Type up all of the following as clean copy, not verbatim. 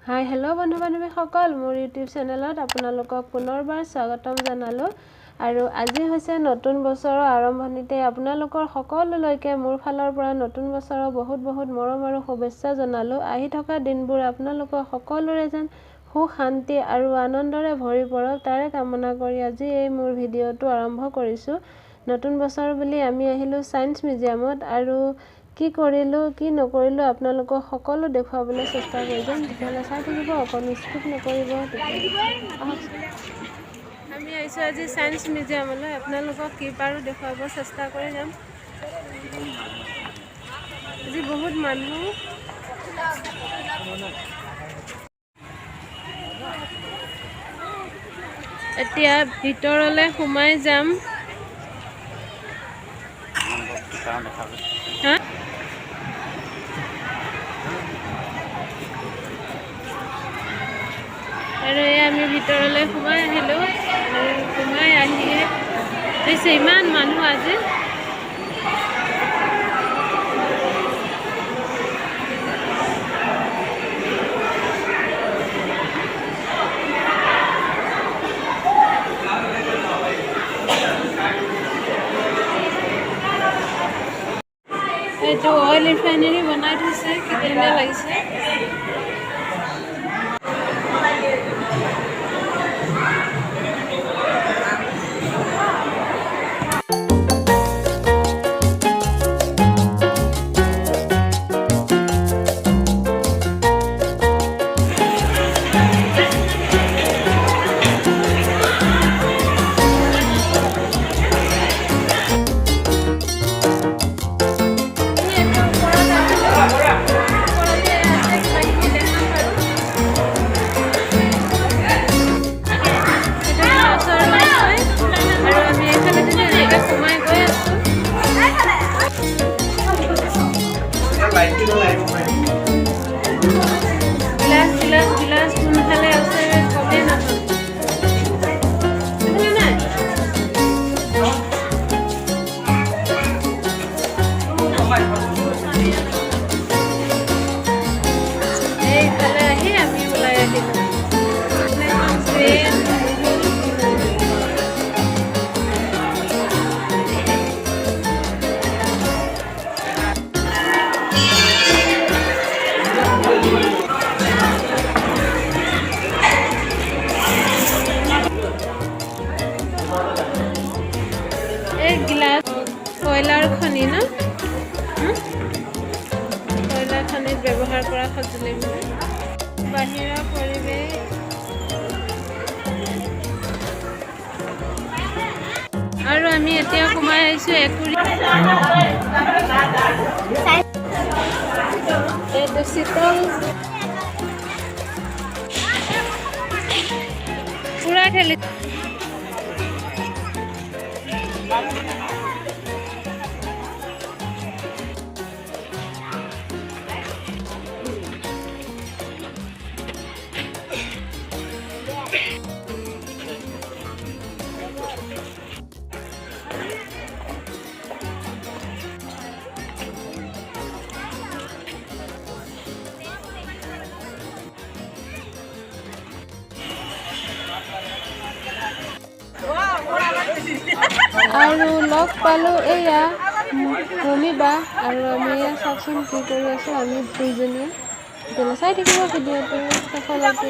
hi hello बंधु बान्धवी सकल मोर YouTube चेनेলত आपनालोকক पुनरबार स्वागतम जनालो आरो আজি হৈছে নতুন বছৰৰ আৰম্ভণিতে আপোনালোকৰ সকলোলৈকে মোৰ ফালৰ পৰা নতুন বছৰৰ বহুত মৰম আৰু শুভেচ্ছা জনালো আহি থকা দিনবোৰ আপোনালোকৰ সকলোৰে যেন সুখ শান্তি আৰু আনন্দৰে ভৰি পৰক তাৰে কামনা কৰি আজি এই মোৰ ভিডিঅটো আৰম্ভ কৰিছো নতুন বছৰ বুলি আমি আহিলো সায়েন্স মিউজিয়ামত আৰু কি কৰিলো কি নকৰিলো আপোনালোকক সকলো দেখাবলৈ চেষ্টা কৰিম তেতিয়ালে চাই থাকিব অকনো স্কিপ নকৰিব আমি আইছো আজি সায়েন্স মিউজিয়ামলৈ আপোনালোকক কি পাৰো দেখাব চেষ্টা কৰি যাম আজি বহুত মানুহ এতিয়া ভিতৰলৈ সোমাই যাম হা আৰু আমি ভিতৰলৈ সোমাই আহিলো আৰু সোমাই আহি হৈছে ইমান মানুহ আজি এইটো অইল ৰিফাইনাৰী বনাই থৈছে কি ধুনীয়া লাগিছে गिलास কোনফালে আছে কমে নহয় বুঝলি না এই ফালে আহি আমি ওলাই আহিলো गिलास কয়লাৰ খনি না কয়লাৰ খনিত ব্যৱহাৰ কৰা সঁজুলি বাহিৰা পৰিৱেশ আৰু আমি এতিয়া সোমাই আহিছো এইটো শীতল পুৰা ঠেলি আৰু লগ পালো এয়া ভূমিবা আৰু আমি এয়া চাকচোন কি কৰি আছো আমি দুইজনীয়ে তেনে চাই থাকিব ভিডিঅ'টো শেষলৈকে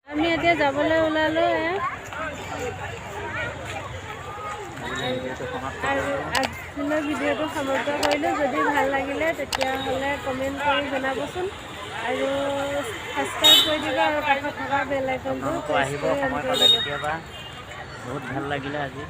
আমি এতিয়া যাবলৈ ওলালো আৰু আজিলৈ ভিডিঅ'টো সমাপ্ত কৰিলোঁ যদি ভাল লাগিলে তেতিয়াহ'লে কমেণ্ট কৰি জনাবচোন আৰু সাবস্ক্ৰাইব কৰি দিব আৰু কাষত থকা বেল আইকনটো প্ৰেছ কৰি অন কৰি দিব বহুত ভাল লাগিলে আজি